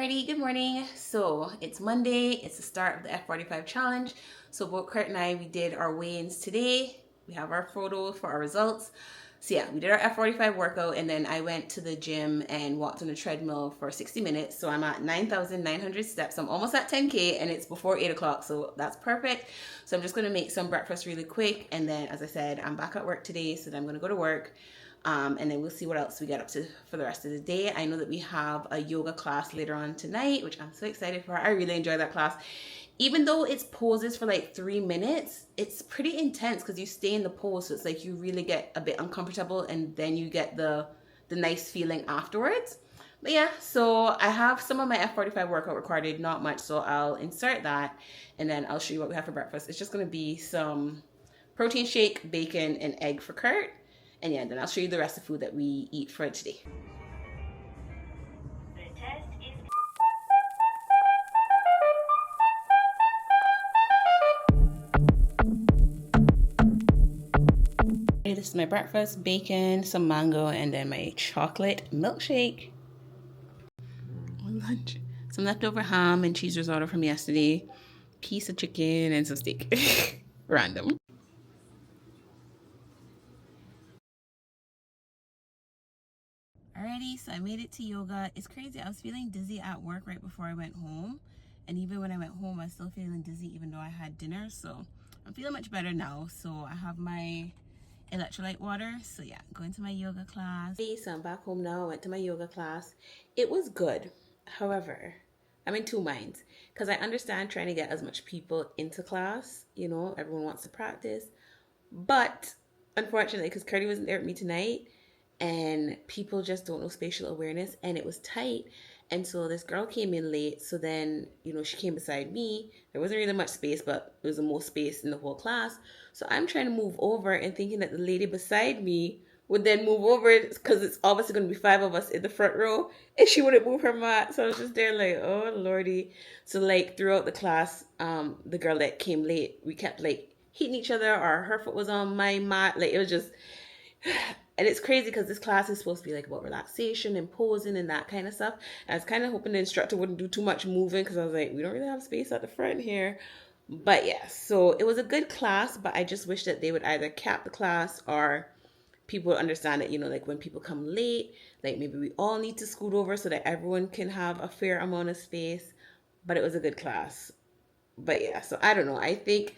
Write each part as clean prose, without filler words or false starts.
Alrighty, good morning. So it's Monday, it's the start of the F45 challenge. So both Kurt and I, we did our weigh-ins today. We have our photos for our results. So yeah, we did our F45 workout and then I went to the gym and walked on the treadmill for 60 minutes. So I'm at 9,900 steps. I'm almost at 10K and it's before 8 o'clock. So that's perfect. So I'm just going to make some breakfast really quick. And then, as I said, I'm back at work today. So then I'm going to go to work. And then we'll see what else we get up to for the rest of the day. I know that we have a yoga class later on tonight, which I'm so excited for. I really enjoy that class. Even though it's poses for like 3 minutes, it's pretty intense because you stay in the pose. So it's like you really get a bit uncomfortable and then you get the nice feeling afterwards. But yeah, so I have some of my F45 workout recorded, not much. So I'll insert that and then I'll show you what we have for breakfast. It's just going to be some protein shake, bacon, and egg for Kurt. And yeah, then I'll show you the rest of the food that we eat for today. The test is... This is my breakfast, bacon, some mango, and then my chocolate milkshake. Lunch. Some leftover ham and cheese risotto from yesterday, piece of chicken, and some steak. Random. Alrighty, so I made it to yoga. It's crazy. I was feeling dizzy at work right before I went home. And even when I went home, I was still feeling dizzy even though I had dinner. So I'm feeling much better now. So I have my electrolyte water. So yeah, going to my yoga class. So I'm back home now. I went to my yoga class. It was good. However, I'm in two minds. Because I understand trying to get as much people into class. You know, everyone wants to practice. But unfortunately, because Curdy wasn't there with me tonight, and people just don't know spatial awareness, and it was tight, and so this girl came in late. So then, you know, she came beside me. There wasn't really much space, but it was the most space in the whole class. So I'm trying to move over and thinking that the lady beside me would then move over because it's obviously going to be 5 of us in the front row, and she wouldn't move her mat. So I was just there like, oh lordy. So like throughout the class, the girl that came late, we kept like hitting each other, or her foot was on my mat. Like it was just... And it's crazy because this class is supposed to be like about relaxation and posing and that kind of stuff. I was kind of hoping the instructor wouldn't do too much moving because I was like, we don't really have space at the front here. But yeah, so it was a good class, but I just wish that they would either cap the class or people would understand that, you know, like when people come late, like maybe we all need to scoot over so that everyone can have a fair amount of space. But it was a good class. But yeah, so I don't know. I think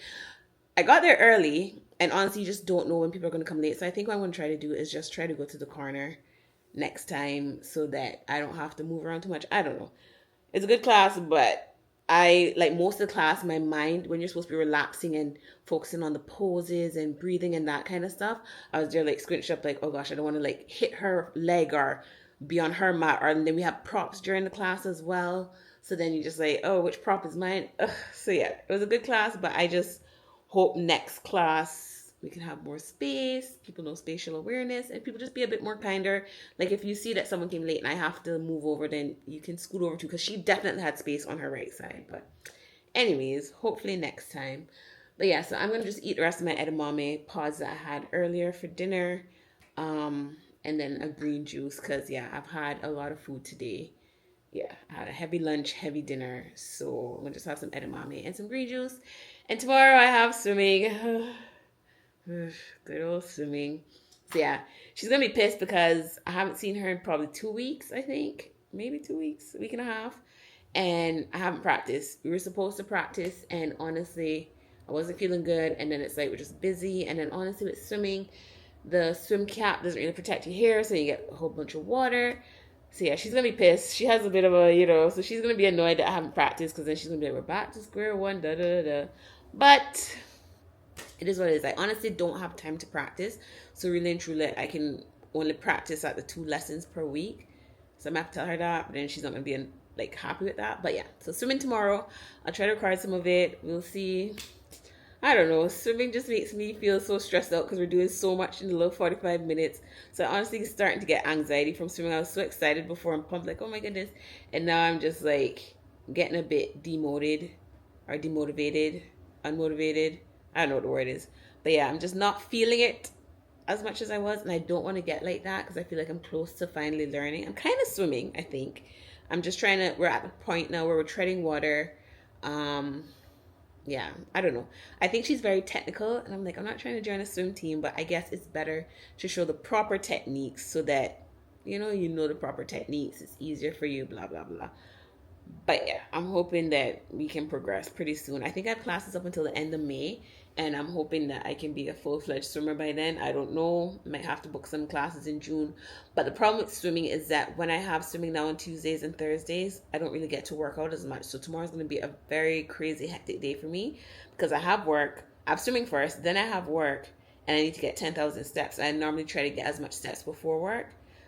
I got there early, and honestly, you just don't know when people are going to come late. So I think what I'm going to try to do is just try to go to the corner next time so that I don't have to move around too much. I don't know. It's a good class, but I, like most of the class, my mind, when you're supposed to be relaxing and focusing on the poses and breathing and that kind of stuff, I was there like squinched up like, oh gosh, I don't want to like hit her leg or be on her mat. Or and then we have props during the class as well. So then you just like, oh, which prop is mine? Ugh. So yeah, it was a good class, but I just hope next class we can have more space, people know spatial awareness, and people just be a bit more kinder. Like if you see that someone came late and I have to move over, then you can scoot over too, because she definitely had space on her right side. But anyways, hopefully next time. But yeah, so I'm going to just eat the rest of my edamame pods that I had earlier for dinner, and then a green juice, because yeah, I've had a lot of food today. Yeah, I had a heavy lunch, heavy dinner. So I'm going to just have some edamame and some green juice. And tomorrow I have swimming. Good old swimming. So yeah, she's going to be pissed because I haven't seen her in probably 2 weeks, I think. Maybe 2 weeks, a week and a half. And I haven't practiced. We were supposed to practice, and honestly, I wasn't feeling good. And then it's like we're just busy. And then honestly, with swimming, the swim cap doesn't really protect your hair, so you get a whole bunch of water. So yeah, she's going to be pissed. She has a bit of a, you know, so she's going to be annoyed that I haven't practiced, because then she's going to be like, we're back to square one, da-da-da-da. But it is what it is. I honestly don't have time to practice. So really and truly, I can only practice at the 2 lessons per week. So I'm going to have to tell her that, but then she's not going to be like happy with that. But yeah, so swimming tomorrow. I'll try to record some of it. We'll see. I don't know. Swimming just makes me feel so stressed out because we're doing so much in the little 45 minutes. So I honestly starting to get anxiety from swimming. I was so excited before and pumped like, oh my goodness. And now I'm just like getting a bit demoted or demotivated, unmotivated. I don't know what the word is. But yeah, I'm just not feeling it as much as I was. And I don't want to get like that because I feel like I'm close to finally learning. I'm kind of swimming, I think. I'm just trying to, we're at the point now where we're treading water. Yeah, I don't know. I think she's very technical, and I'm like, I'm not trying to join a swim team, but I guess it's better to show the proper techniques so that you know the proper techniques. It's easier for you, blah blah blah. But yeah, I'm hoping that we can progress pretty soon. I think I have classes up until the end of May, and I'm hoping that I can be a full-fledged swimmer by then. I don't know. Might have to book some classes in June. But the problem with swimming is that when I have swimming now on Tuesdays and Thursdays, I don't really get to work out as much. So tomorrow's going to be a very crazy, hectic day for me because I have work. I have swimming first, then I have work, and I need to get 10,000 steps. I normally try to get as much steps before work.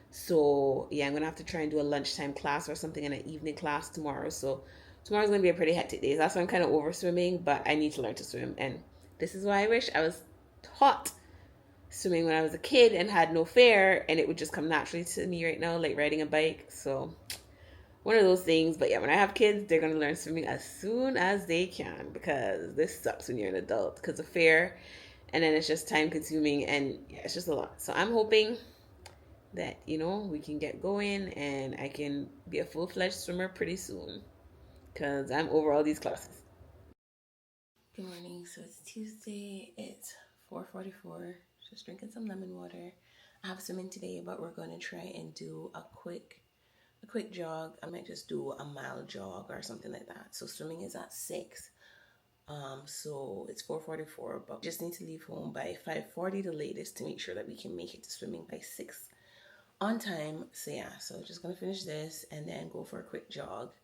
So yeah, I'm gonna have to try and do a lunchtime class or something in an evening class tomorrow. So tomorrow's gonna be a pretty hectic day. That's why I'm kind of over swimming, but I need to learn to swim. And this is why I wish I was taught swimming when I was a kid and had no fear, and it would just come naturally to me right now, like riding a bike. So one of those things. But yeah, when I have kids, they're gonna learn swimming as soon as they can because this sucks when you're an adult because of fear, and then it's just time consuming, and yeah, it's just a lot. So I'm hoping that we can get going and I can be a full-fledged swimmer pretty soon because I'm over all these classes. Good morning. So it's Tuesday. It's 4:44. Just drinking some lemon water. I have swimming today, but we're going to try and do a quick jog. I might just do a mile jog or something like that. So swimming is at 6. So it's 4:44, but just need to leave home by 5:40 the latest to make sure that we can make it to swimming by 6 on time. So yeah, so just gonna finish this and then go for a quick jog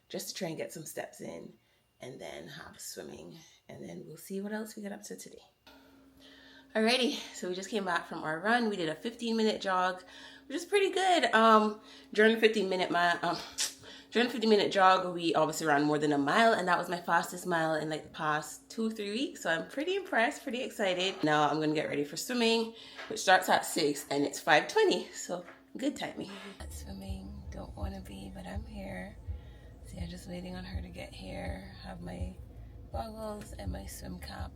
just to try and get some steps in and then have swimming, and then we'll see what else we get up to today. Alrighty, so we just came back from our run. We did a 15-minute jog, which is pretty good. During the 15-minute jog, we obviously ran more than a mile, and that was my fastest mile in like the past 2-3 weeks. So I'm pretty impressed, pretty excited. Now I'm gonna get ready for swimming, which starts at 6 and it's 5:20. So good timing. At swimming, don't want to be, but I'm here. See, I'm just waiting on her to get here. Have my goggles and my swim cap.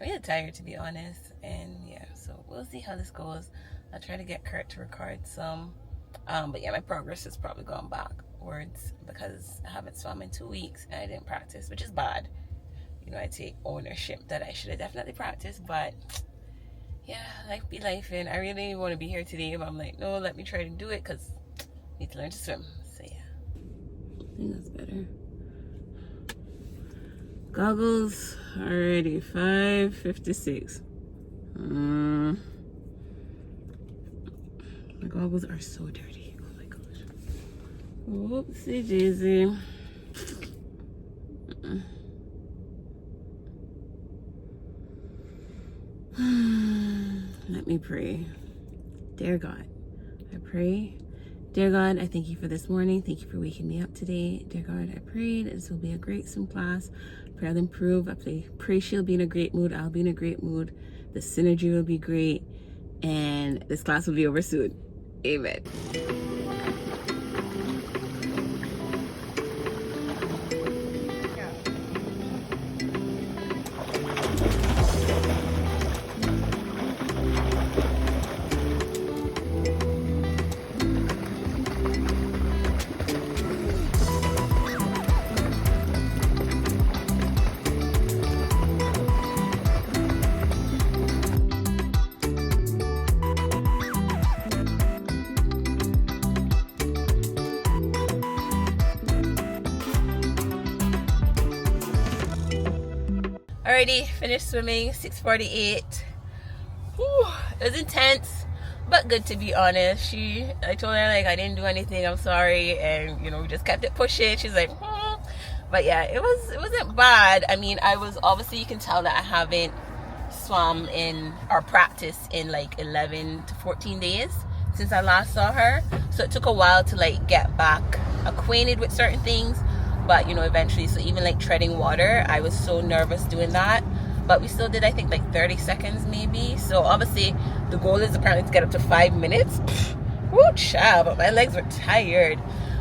I'm really tired, to be honest, and yeah, so we'll see how this goes. I'll try to get Kurt to record some, but yeah, my progress has probably gone backwards because I haven't swum in 2 weeks and I didn't practice, which is bad. I take ownership that I should have definitely practiced, but yeah, life be life, and I really didn't want to be here today, but I'm like, no, let me try to do it because I need to learn to swim. So yeah, I think that's better. Goggles already 5:56. My goggles are so dirty. Oh my gosh. Whoopsie daisy. Let me pray. Dear God, I pray. Dear God, I thank you for this morning. Thank you for waking me up today. Dear God, I pray that this will be a great swim class. Pray I'll improve. I pray she'll be in a great mood. I'll be in a great mood. The synergy will be great. And this class will be over soon. Amen. Already finished swimming, 6:48. Whew, it was intense, but good, to be honest. I told her like I didn't do anything, I'm sorry, and we just kept it pushing. She's like, but yeah, it wasn't bad. I mean, I was, obviously you can tell that I haven't swum in or practiced in like 11 to 14 days since I last saw her, so it took a while to like get back acquainted with certain things. But eventually, so even like treading water, I was so nervous doing that, but we still did, I think, like 30 seconds maybe. So obviously the goal is apparently to get up to 5 minutes. Woo, child, but my legs were tired.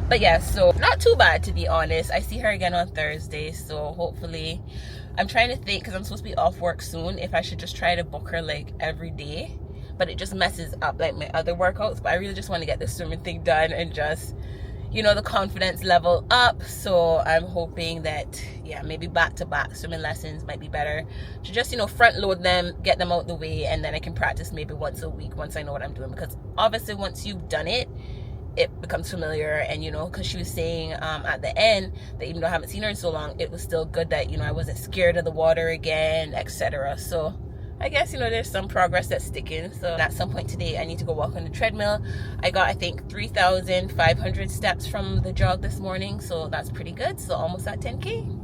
But yeah, so not too bad, to be honest. I see her again on Thursday, so hopefully, I'm trying to think, because I'm supposed to be off work soon, if I should just try to book her like every day, but it just messes up like my other workouts. But I really just want to get this swimming thing done and just you know, the confidence level up. So I'm hoping that, yeah, maybe back-to-back swimming lessons might be better to just, you know, front load them, get them out the way, and then I can practice maybe once a week once I know what I'm doing. Because obviously once you've done it, it becomes familiar. And, you know, because she was saying at the end that even though I haven't seen her in so long, it was still good that, you know, I wasn't scared of the water again, etc. So I guess, you know, there's some progress that's sticking. So at some point today, I need to go walk on the treadmill. I got, I think, 3,500 steps from the jog this morning. So that's pretty good. So almost at 10K.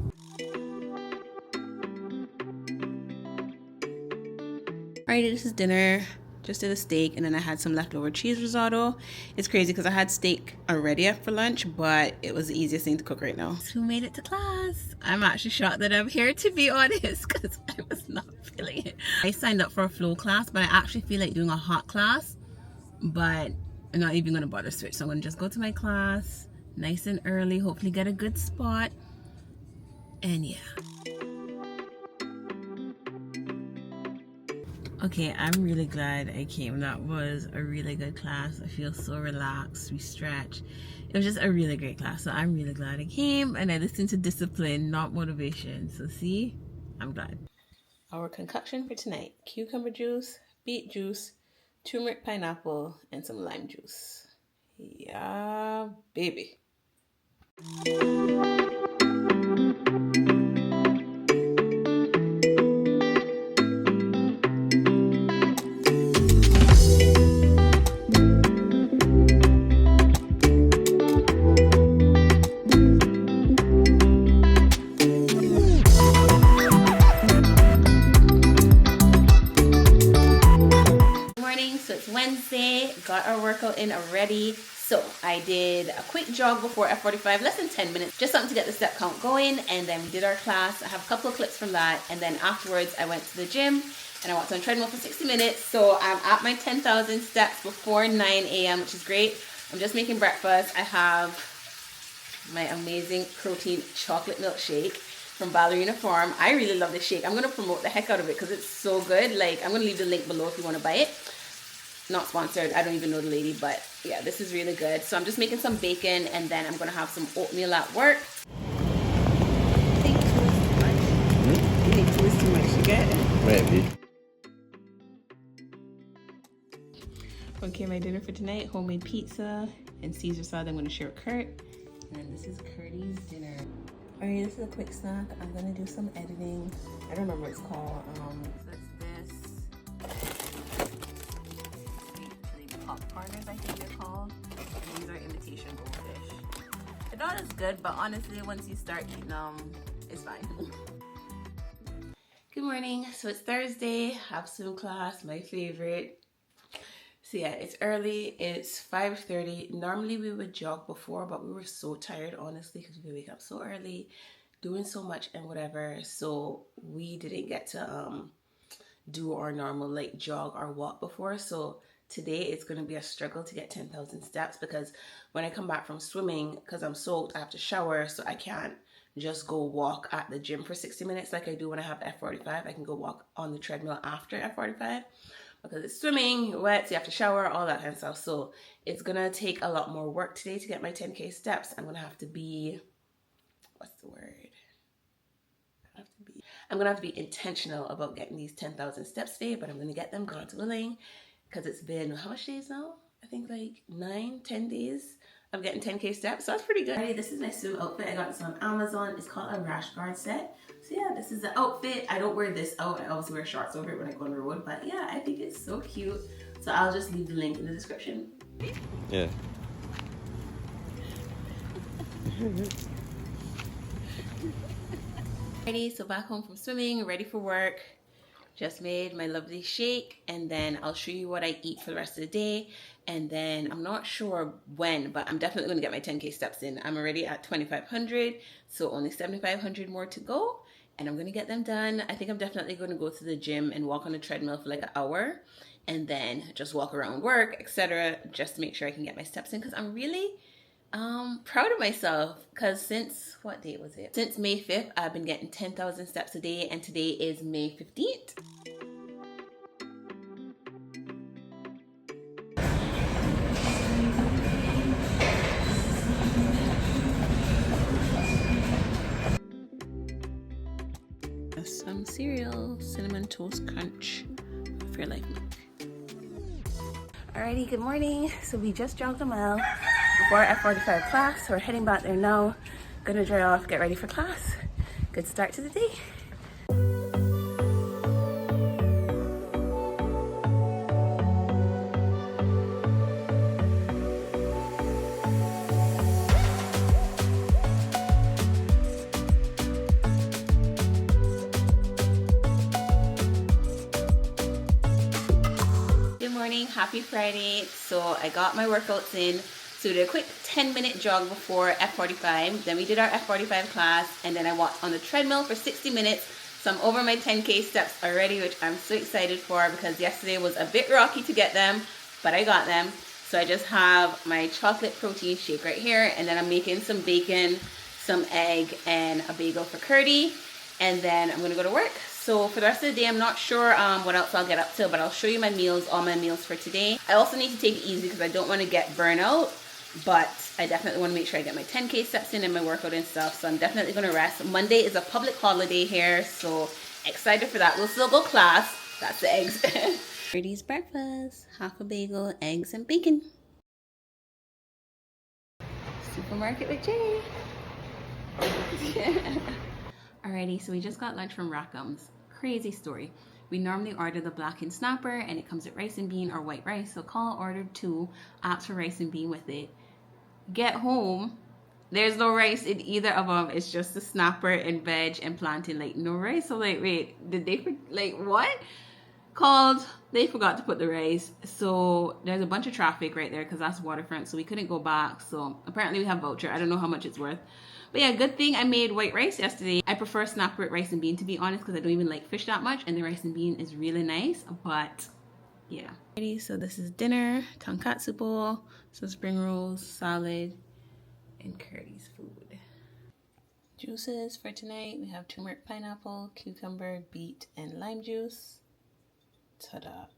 Alrighty, this is dinner. Just did a steak, and then I had some leftover cheese risotto. It's crazy because I had steak already for lunch, but it was the easiest thing to cook right now. Who made it to class? I'm actually shocked that I'm here, to be honest, because I was not feeling it. I signed up for a flow class, but I actually feel like doing a hot class, but I'm not even going to bother switch. So I'm going to just go to my class nice and early, hopefully get a good spot, and yeah. Okay, I'm really glad I came. That was a really good class. I feel so relaxed. We stretched. It was just a really great class. So I'm really glad I came, and I listened to discipline, not motivation. So see, I'm glad. Our concoction for tonight: cucumber juice, beet juice, turmeric pineapple, and some lime juice. Yeah, baby. Wednesday, got our workout in already. So I did a quick jog before F45, less than 10 minutes, just something to get the step count going, and then we did our class. I have a couple of clips from that, and then afterwards I went to the gym and I walked on treadmill for 60 minutes. So I'm at my 10,000 steps before 9 a.m., which is great. I'm just making breakfast. I have my amazing protein chocolate milkshake from Ballerina Farm. I really love this shake. I'm going to promote the heck out of it because it's so good. Like, I'm going to leave the link below if you want to buy it. Not sponsored, I don't even know the lady, but yeah, this is really good. So I'm just making some bacon, and then I'm gonna have some oatmeal at work. I think 2 is too much. You think 2 is too much, you get it? Maybe. Okay, my dinner for tonight: homemade pizza and Caesar salad. I'm gonna share with Kurt. And this is Kurt's dinner. Alright, this is a quick snack. I'm gonna do some editing. I don't remember what it's called. So it's this. Popcorners, I think they're called. And these are imitation goldfish. They're not as good, but honestly, once you start eating them, it's fine. Good morning. So it's Thursday. Have swim class, my favorite. So yeah, it's early. It's 5:30. Normally we would jog before, but we were so tired, honestly, because we wake up so early, doing so much and whatever. So we didn't get to do our normal like jog or walk before. So today it's going to be a struggle to get 10,000 steps, because when I come back from swimming, because I'm soaked, I have to shower, so I can't just go walk at the gym for 60 minutes like I do when I have F45. I can go walk on the treadmill after F45 because it's swimming, wet, so you have to shower, all that kind of stuff. So it's going to take a lot more work today to get my 10K steps. I'm going to have to be, what's the word? I'm going to have to be intentional about getting these 10,000 steps today, but I'm going to get them, God willing. Because it's been, how much days now? I think like 9-10 days of getting 10K steps. So that's pretty good. Alrighty, this is my swim outfit. I got this on Amazon. It's called a rash guard set. So yeah, this is the outfit. I don't wear this out. I always wear shorts over it when I go on the road. But yeah, I think it's so cute. So I'll just leave the link in the description. Yeah. Alrighty, so back home from swimming, ready for work. Just made my lovely shake, and then I'll show you what I eat for the rest of the day. And then I'm not sure when, but I'm definitely going to get my 10K steps in. I'm already at 2,500, so only 7,500 more to go, and I'm going to get them done. I think I'm definitely going to go to the gym and walk on the treadmill for like an hour, and then just walk around work, etc., just to make sure I can get my steps in, because I'm really proud of myself, because since, what date was it? Since May 5th, I've been getting 10,000 steps a day, and today is May 15th. Cinnamon Toast Crunch for your life milk. Alrighty, good morning. So we just jogged a mile before our F45 class. So we're heading back there now. Gonna dry off, get ready for class. Good start to the day. Happy Friday. So I got my workouts in. So we did a quick 10-minute jog before F45. Then we did our F45 class, and then I walked on the treadmill for 60 minutes. So I'm over my 10K steps already, which I'm so excited for because yesterday was a bit rocky to get them, but I got them. So I just have my chocolate protein shake right here, and then I'm making some bacon, some egg, and a bagel for Curdy, and then I'm gonna go to work. So for the rest of the day, I'm not sure what else I'll get up to, but I'll show you my meals, all my meals for today. I also need to take it easy because I don't want to get burnout, but I definitely want to make sure I get my 10K steps in and my workout and stuff. So I'm definitely going to rest. Monday is a public holiday here, so excited for that. We'll still go class. That's the eggs. Brady's breakfast, half a bagel, eggs, and bacon. Supermarket with Jay. Alrighty, so we just got lunch from Rackham's. Crazy story. We normally order the blackened snapper and it comes with rice and bean or white rice. So Colin ordered 2, asked for rice and bean with it. Get home, there's no rice in either of them. It's just the snapper and veg and plantain, like no rice. So like, wait, did they, like what? Called, they forgot to put the rice. So there's a bunch of traffic right there because that's waterfront. So we couldn't go back. So apparently we have voucher. I don't know how much it's worth. But yeah, good thing I made white rice yesterday. I prefer snapper with rice and bean, to be honest, because I don't even like fish that much, and the rice and bean is really nice. But yeah. So this is dinner, tonkatsu bowl, some spring rolls, salad, and Curdy's food. Juices for tonight, we have turmeric pineapple, cucumber, beet, and lime juice. Ta-da.